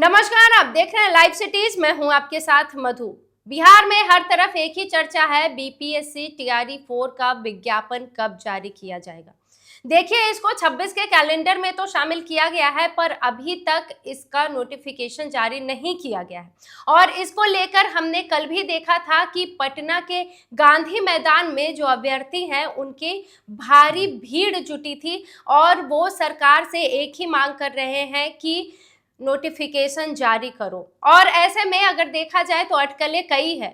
नमस्कार, आप देख रहे हैं लाइव सिटीज। मैं हूं आपके साथ मधु। बिहार में हर तरफ एक ही चर्चा है, बीपीएससी टीआरई 4 का विज्ञापन कब जारी किया जाएगा। देखिए, इसको 26 के कैलेंडर में तो शामिल किया गया है, पर अभी तक इसका नोटिफिकेशन जारी नहीं किया गया है। और इसको लेकर हमने कल भी देखा था कि पटना के गांधी मैदान में जो अभ्यर्थी हैं उनकी भारी भीड़ जुटी थी और वो सरकार से एक ही मांग कर रहे हैं कि नोटिफिकेशन जारी करो। और ऐसे में अगर देखा जाए तो अटकलें कई है।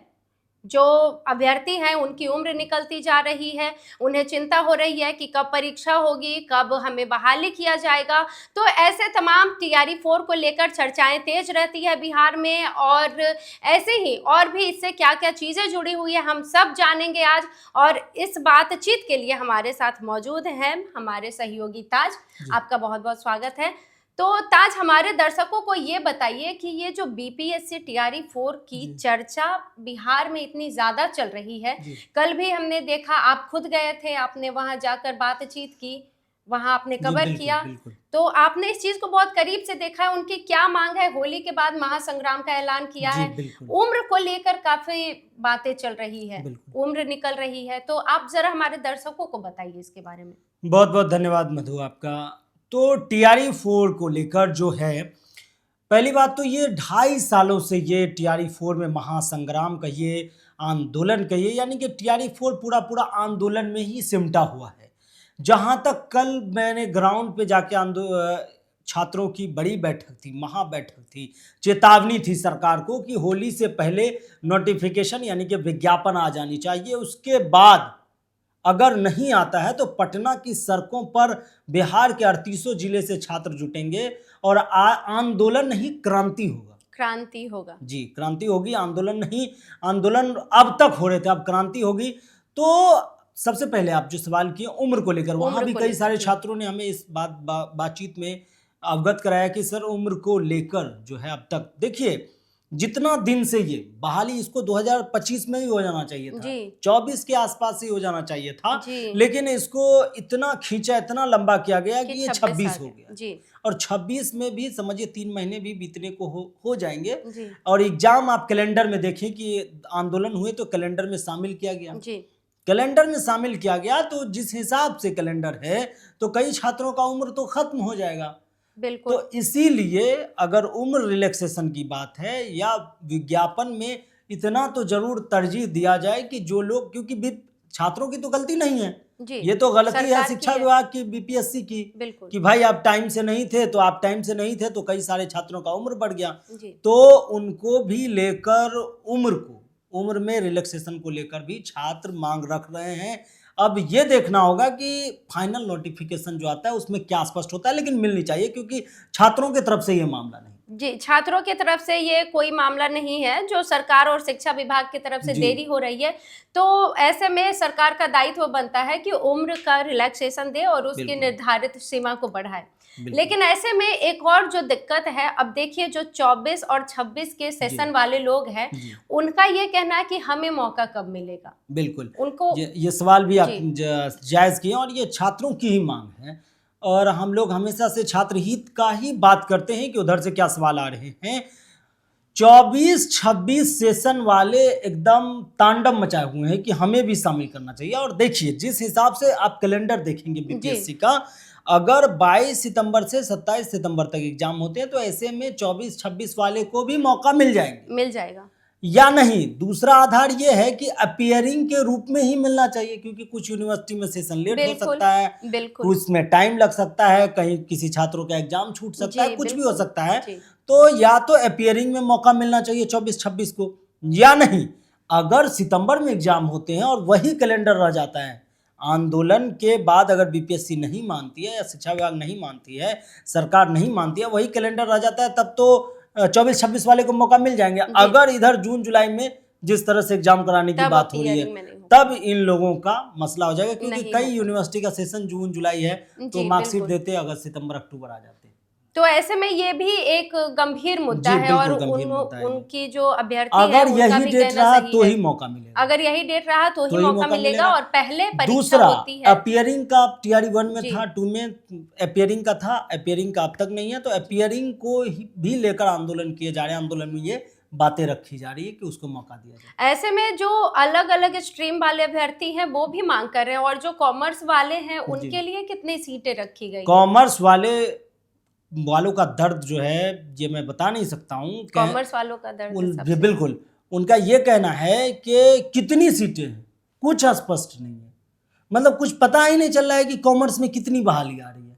जो अभ्यर्थी हैं उनकी उम्र निकलती जा रही है, उन्हें चिंता हो रही है कि कब परीक्षा होगी, कब हमें बहाली किया जाएगा। तो ऐसे तमाम टीआरई 4 को लेकर चर्चाएं तेज रहती है बिहार में। और ऐसे ही और भी इससे क्या क्या चीज़ें जुड़ी हुई है हम सब जानेंगे आज। और इस बातचीत के लिए हमारे साथ मौजूद हैं हमारे सहयोगी ताज। आपका बहुत बहुत स्वागत है। तो ताज, हमारे दर्शकों को ये बताइए कि ये जो बीपीएससी टीआरई 4 की चर्चा बिहार में इतनी ज्यादा चल रही है, कल भी हमने देखा, आप खुद गए थे, आपने वहां जाकर बातचीत की, वहां आपने कवर किया, तो आपने इस चीज को बहुत करीब से देखा है। उनकी क्या मांग है? होली के बाद महासंग्राम का ऐलान किया है, उम्र को लेकर काफी बातें चल रही है, उम्र निकल रही है। तो आप जरा हमारे दर्शकों को बताइए इसके बारे में। बहुत बहुत धन्यवाद मधु आपका। तो टीआरई 4 को लेकर जो है, पहली बात तो ये 2.5 सालों से ये टीआरई 4 में महासंग्राम कहिए, आंदोलन कहिए, यानी कि टीआरई 4 पूरा आंदोलन में ही सिमटा हुआ है। जहां तक कल मैंने ग्राउंड पे जाके छात्रों की बड़ी बैठक थी, महा बैठक थी, चेतावनी थी सरकार को कि होली से पहले नोटिफिकेशन यानी कि विज्ञापन आ जानी चाहिए। उसके बाद अगर नहीं आता है तो पटना की सड़कों पर बिहार के 38 जिले से छात्र जुटेंगे और आंदोलन नहीं, क्रांति होगा। क्रांति होगा जी, क्रांति होगी, आंदोलन नहीं। आंदोलन अब तक हो रहे थे, अब क्रांति होगी। तो सबसे पहले आप जो सवाल किए उम्र को लेकर, वहां भी कई सारे छात्रों ने हमें इस बातचीत में अवगत कराया कि सर उम्र को लेकर जो है, अब तक देखिए जितना दिन से ये बहाली, इसको 2025 में ही हो जाना चाहिए था, 24 के आसपास ही हो जाना चाहिए था, लेकिन इसको इतना खींचा, इतना लंबा किया गया कि ये 26 हो गया। और 26 में भी समझिए 3 महीने भी बीतने को हो जाएंगे। और एग्जाम आप कैलेंडर में देखें कि आंदोलन हुए तो कैलेंडर में शामिल किया गया, कैलेंडर में शामिल किया गया। तो जिस हिसाब से कैलेंडर है तो कई छात्रों का उम्र तो खत्म हो जाएगा। बिल्कुल। तो इसीलिए अगर उम्र रिलैक्सेशन की बात है या विज्ञापन में, इतना तो जरूर तरजीह दिया जाए कि जो लोग, क्योंकि छात्रों की तो गलती नहीं है, ये तो गलती है शिक्षा विभाग की, बीपीएससी की, कि भाई आप टाइम से नहीं थे, तो आप टाइम से नहीं थे तो कई सारे छात्रों का उम्र बढ़ गया। तो उनको भी लेकर उम्र में रिलैक्सेशन को लेकर भी छात्र मांग रख रहे हैं। अब ये देखना होगा कि फाइनल नोटिफिकेशन जो आता है उसमें क्या स्पष्ट होता है, लेकिन मिलनी चाहिए, क्योंकि छात्रों की तरफ से ये मामला नहीं। जी, छात्रों की तरफ से ये कोई मामला नहीं है, जो सरकार और शिक्षा विभाग की तरफ से देरी हो रही है। तो ऐसे में सरकार का दायित्व बनता है कि उम्र का रिलैक्सेशन दे और उसकी निर्धारित सीमा को बढ़ाए। लेकिन ऐसे में एक और जो दिक्कत है, अब देखिए जो 24 और 26 के सेशन वाले लोग हैं, उनका ये कहना है कि हमें मौका कब मिलेगा। बिल्कुल, उनको ये सवाल भी आप जायज किए और ये छात्रों की ही मांग है। और हम लोग हमेशा से छात्र हित का ही बात करते हैं कि उधर से क्या सवाल आ रहे हैं। 24-26 सेशन वाले एकदम तांडव मचाए हुए हैं कि हमें भी शामिल करना चाहिए। और देखिए जिस हिसाब से आप कैलेंडर देखेंगे बीपीएससी का, अगर 22 सितंबर से 27 सितंबर तक एग्जाम होते हैं तो ऐसे में 24-26 वाले को भी मौका मिल जाएगा या नहीं। दूसरा आधार ये है कि अपीयरिंग के रूप में ही मिलना चाहिए, क्योंकि कुछ यूनिवर्सिटी में सेशन लेट हो सकता है, कुछ में टाइम लग सकता है, कहीं किसी छात्रों का एग्जाम छूट सकता है, कुछ भी हो सकता है। तो या तो अपीयरिंग में मौका मिलना चाहिए 24-26 को, या नहीं अगर सितंबर में एग्जाम होते हैं और वही कैलेंडर रह जाता है, आंदोलन के बाद अगर बीपीएससी नहीं मानती है या शिक्षा विभाग नहीं मानती है, सरकार नहीं मानती है, वही कैलेंडर रह जाता है, तब तो 24-26 वाले को मौका मिल जाएंगे। अगर इधर जून जुलाई में जिस तरह से एग्जाम कराने की बात हो रही है, तब इन लोगों का मसला हो जाएगा, क्योंकि कई यूनिवर्सिटी का सेशन जून जुलाई है, तो मार्कशीट देते अगस्त सितंबर अक्टूबर आ जाते हैं। तो ऐसे में ये भी एक गंभीर मुद्दा जी, है और बिल्कुल गंभीर मुद्दा है ये। उनकी जो अभ्यर्थी है अगर उनका यही भी डेट कहना रहा सही तो है। ही मौका मिलेगा। अगर यही डेट रहा तो ही मौका मिलेगा मिलेगा। और पहले परीक्षा दूसरा, होती है। अपियरिंग का टीआरई 1 में जी। था, 2 में अपियरिंग का था, अपियरिंग का अब तक नहीं है, तो अपियरिंग को भी लेकर आंदोलन किए जा रहे हैं। आंदोलन में ये बातें रखी जा रही है कि उसको मौका दिया जाए। ऐसे में जो अलग अलग स्ट्रीम वाले अभ्यर्थी हैं वो भी मांग कर रहे हैं, और जो कॉमर्स वाले हैं उनके लिए कितनी सीटें रखी गई? कॉमर्स वालों का दर्द जो है ये मैं बता नहीं सकता हूँ। कॉमर्स वालों का दर्द सबसे बिल्कुल, उनका ये कहना है कि कितनी सीटें हैं कुछ स्पष्ट नहीं है, मतलब कुछ पता ही नहीं चल रहा है कि कॉमर्स में कितनी बहाली आ रही है।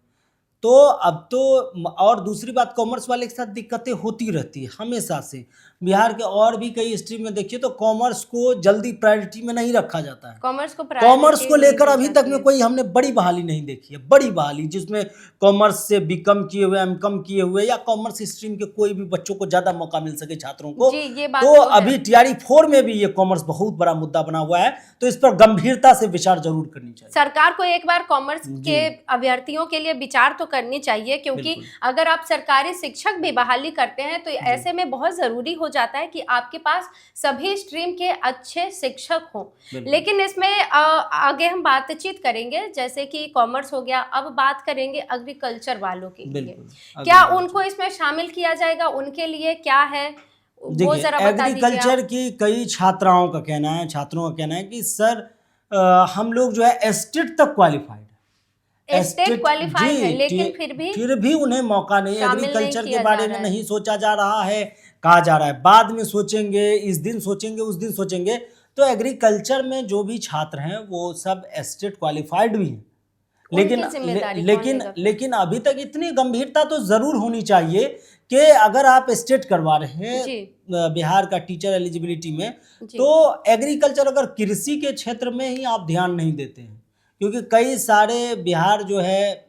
तो अब तो, और दूसरी बात, कॉमर्स वाले के साथ दिक्कतें होती रहती है हमेशा से। बिहार के और भी कई स्ट्रीम में देखिए तो कॉमर्स को जल्दी प्रायोरिटी में नहीं रखा जाता है। कॉमर्स को लेकर अभी तक में कोई हमने बड़ी बहाली नहीं देखी है, बड़ी बहाली जिसमें कॉमर्स से बीकॉम किए हुए, एमकॉम किए हुए या कॉमर्स स्ट्रीम के कोई भी बच्चों को ज्यादा मौका मिल सके, छात्रों को। तो अभी टीआरई 4 में भी ये कॉमर्स बहुत बड़ा मुद्दा बना हुआ है, तो इस पर गंभीरता से विचार जरूर करनी चाहिए। सरकार को एक बार कॉमर्स के अभ्यर्थियों के लिए विचार तो करनी चाहिए, क्योंकि अगर आप सरकारी शिक्षक भी बहाली करते हैं तो ऐसे में बहुत जरूरी हो जाता है कि आपके पास सभी स्ट्रीम के अच्छे शिक्षक हों। लेकिन इसमें आगे हम बातचीत करेंगे, जैसे कि कॉमर्स हो गया, अब बात करेंगे एग्रीकल्चर वालों के लिए। क्या उनको इसमें शामिल किया जाएगा? उनके लिए क्या है वो जरा बता दीजिए। एग्रीकल्चर की कई छात्रों का कहना है कि सर हम लोग जो है एस्टेट तक क्वालिफाइड है, लेकिन फिर भी उन्हें मौका नहीं, एग्रीकल्चर के बारे में नहीं सोचा जा रहा है। कहा जा रहा है बाद में सोचेंगे, इस दिन सोचेंगे, उस दिन सोचेंगे। तो एग्रीकल्चर में जो भी छात्र हैं वो सब एस्टेट क्वालिफाइड भी हैं, लेकिन अभी तक इतनी गंभीरता तो जरूर होनी चाहिए कि अगर आप एस्टेट करवा रहे हैं बिहार का टीचर एलिजिबिलिटी में, तो एग्रीकल्चर, अगर कृषि के क्षेत्र में ही आप ध्यान नहीं देते हैं, क्योंकि कई सारे बिहार जो है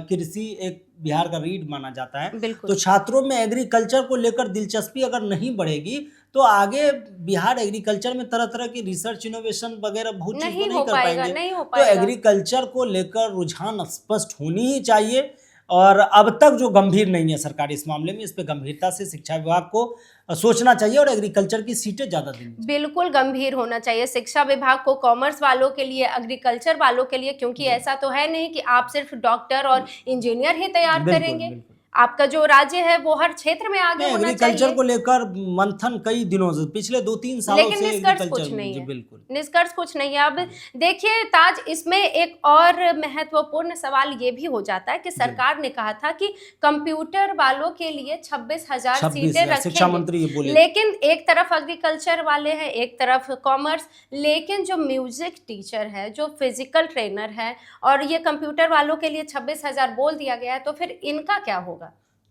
कृषि एक बिहार का रीढ़ माना जाता है, तो छात्रों में एग्रीकल्चर को लेकर दिलचस्पी अगर नहीं बढ़ेगी तो आगे बिहार एग्रीकल्चर में तरह तरह की रिसर्च इनोवेशन वगैरह बहुत चीज नहीं कर पाएंगे। तो एग्रीकल्चर को लेकर रुझान स्पष्ट होनी ही चाहिए, और अब तक जो गंभीर नहीं है सरकार इस मामले में, इस पे गंभीरता से शिक्षा विभाग को सोचना चाहिए और एग्रीकल्चर की सीटें ज्यादा देनी चाहिए। बिल्कुल गंभीर होना चाहिए शिक्षा विभाग को, कॉमर्स वालों के लिए, एग्रीकल्चर वालों के लिए, क्योंकि ऐसा तो है नहीं कि आप सिर्फ डॉक्टर और इंजीनियर ही तैयार करेंगे। आपका जो राज्य है वो हर क्षेत्र में आगे होना चाहिए। एग्रीकल्चर को लेकर मंथन कई दिनों से, पिछले 2-3 सालों से निष्कर्ष कुछ नहीं है। बिल्कुल निष्कर्ष कुछ नहीं है। अब देखिए ताज, इसमें एक और महत्वपूर्ण सवाल ये भी हो जाता है कि सरकार ने कहा था कि कंप्यूटर वालों के लिए 26,000 सीटें रखेंगे। शिक्षा मंत्री ये बोले, लेकिन एक तरफ एग्रीकल्चर वाले हैं, एक तरफ कॉमर्स, लेकिन जो म्यूजिक टीचर है, जो फिजिकल ट्रेनर है, और ये कंप्यूटर वालों के लिए 26,000 बोल दिया गया है, तो फिर इनका क्या होगा?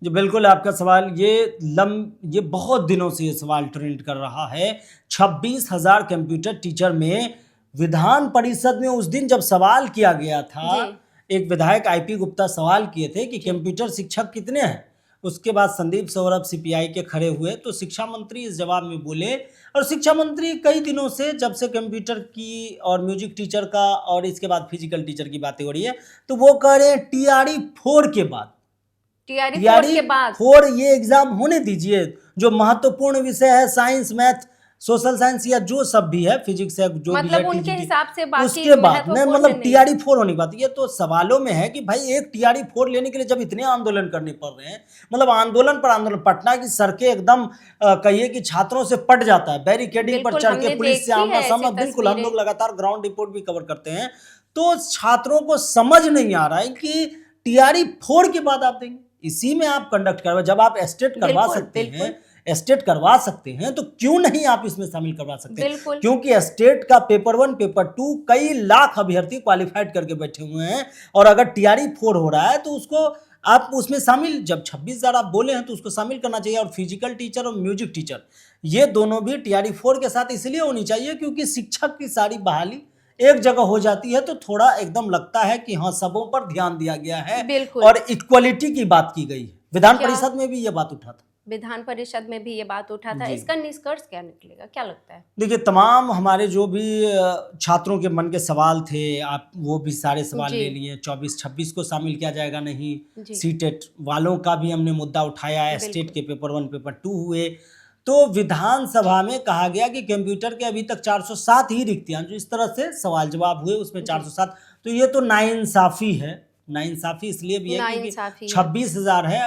जी बिल्कुल, आपका सवाल ये बहुत दिनों से ये सवाल ट्रेंड कर रहा है। 26,000 कंप्यूटर टीचर में विधान परिषद में उस दिन जब सवाल किया गया था, एक विधायक आईपी गुप्ता सवाल किए थे कि कंप्यूटर शिक्षक कितने हैं। उसके बाद संदीप सौरभ सीपीआई के खड़े हुए, तो शिक्षा मंत्री इस जवाब में बोले, और शिक्षा मंत्री कई दिनों से, जब से कंप्यूटर की और म्यूजिक टीचर का और इसके बाद फिजिकल टीचर की बातें हो रही है, तो वो कह रहे हैं टीआरई 4 के बाद, टीआरई 4 ये एग्जाम होने दीजिए। जो महत्वपूर्ण विषय है, साइंस, मैथ, सोशल साइंस या जो सब भी है, फिजिक्स है, जो मतलब भी है, उनके हिसाब से बाकी उसके बाद में मतलब टीआरई 4 होने की बात। ये तो सवालों में है कि भाई एक टीआरई 4 लेने के लिए जब इतने आंदोलन करने पड़ रहे हैं, मतलब आंदोलन पर आंदोलन, पटना की सड़कें एकदम कहिए कि छात्रों से पट जाता है, बैरिकेडिंग पर चढ़ के पुलिस से आमना सामना। बिल्कुल, हम लोग लगातार ग्राउंड रिपोर्ट भी कवर करते हैं, तो छात्रों को समझ नहीं आ रहा है कि टीआरई 4 के बाद आप देंगे, इसी में आप कंडक्ट करवा, जब आप एस्टेट करवा सकते हैं, तो क्यों नहीं आप इसमें शामिल करवा सकते हैं? क्योंकि एस्टेट का पेपर 1, पेपर 2 कई लाख अभ्यर्थी क्वालिफाइड करके बैठे हुए हैं, और अगर टीआरई 4 हो रहा है तो उसको आप उसमें शामिल, जब 26,000 आप बोले हैं तो उसको शामिल करना चाहिए। और फिजिकल टीचर और म्यूजिक टीचर ये दोनों भी टीआरई 4 के साथ इसलिए होनी चाहिए क्योंकि शिक्षक की सारी बहाली एक जगह हो जाती है, तो थोड़ा एकदम लगता है कि हाँ सबों पर ध्यान दिया गया है और इक्वलिटी की बात की गई है। विधान परिषद में भी ये बात उठा था। विधान परिषद में भी ये बात उठा था, जी। इसका निष्कर्ष क्या निकलेगा, क्या लगता है? देखिए, तमाम हमारे जो भी छात्रों के मन के सवाल थे, आप वो भी सारे सवाल जी। ले लिए। 24-26 को शामिल किया जाएगा नहीं। जी। सीटेट वालों का भी हमने मुद्दा उठाया है। बिल्कुल। स्टेट के पेपर 1 पेपर 2 हुए, तो विधानसभा में कहा गया कि कंप्यूटर के अभी तक 407 ही रिक्तियां, जो इस तरह से सवाल जवाब हुए उसमें 407, तो ये तो नाइंसाफी है। नाइंसाफी इसलिए भी है नाइंसाफी क्योंकि है। 26,000 है।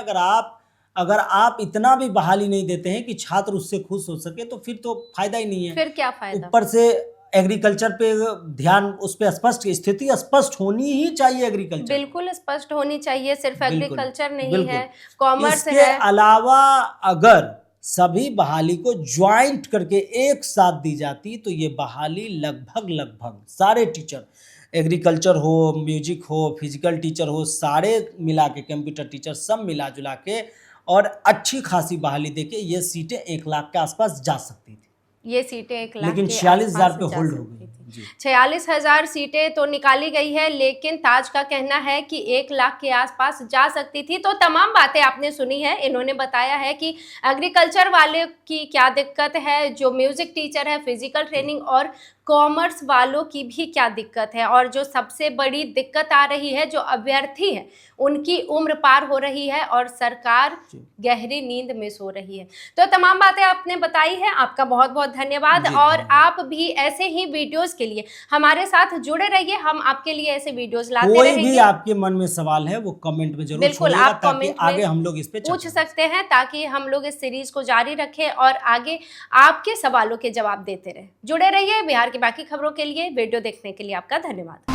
अगर आप इतना भी बहाली नहीं देते हैं कि छात्र उससे खुश हो सके, तो फिर तो फायदा ही नहीं है। फिर क्या फायदा? ऊपर से एग्रीकल्चर पे ध्यान, उस पे स्पष्ट स्थिति स्पष्ट होनी ही चाहिए एग्रीकल्चर। बिल्कुल स्पष्ट होनी चाहिए, सिर्फ बिल्कुल, एग्रीकल्चर नहीं बिल्कुल। है, कॉमर्स इसके है। अलावा अगर सभी बहाली को ज्वाइंट करके एक साथ दी जाती, तो ये बहाली लगभग सारे टीचर, एग्रीकल्चर हो, म्यूजिक हो, फिजिकल टीचर हो, सारे मिला के, कंप्यूटर टीचर सब मिला जुला के और अच्छी खासी बहाली देके ये सीटें 1 लाख के आसपास जा सकती थी। ये सीटें 1 लाख लेकिन के 46,000 आसपास पे जा होल्ड हो सकती गई। थी। जी। 46,000 सीटें तो निकाली गई है, लेकिन ताज का कहना है कि 1 लाख के आसपास जा सकती थी। तो तमाम बातें आपने सुनी है। इन्होंने बताया है कि एग्रीकल्चर वाले की क्या दिक्कत है, जो म्यूजिक टीचर है, फिजिकल ट्रेनिंग और कॉमर्स वालों की भी क्या दिक्कत है, और जो सबसे बड़ी दिक्कत आ रही है, जो अभ्यर्थी है उनकी उम्र पार हो रही है और सरकार गहरी नींद में सो रही है। तो तमाम बातें आपने बताई है, आपका बहुत बहुत धन्यवाद। और आप भी ऐसे ही वीडियोस के लिए हमारे साथ जुड़े रहिए, हम आपके लिए ऐसे वीडियोस लाते कोई रहेंगे। भी आपके मन में सवाल है वो कमेंट में जरूर बिल्कुल, छोड़िएगा, आप ताकि कमेंट में आगे हम लोग इस पे पूछ चर्चा कर सकते हैं, ताकि हम लोग इस सीरीज को जारी रखें और आगे आपके सवालों के जवाब देते रहें। जुड़े रहिए। बिहार की बाकी खबरों के लिए वीडियो देखने के लिए आपका धन्यवाद।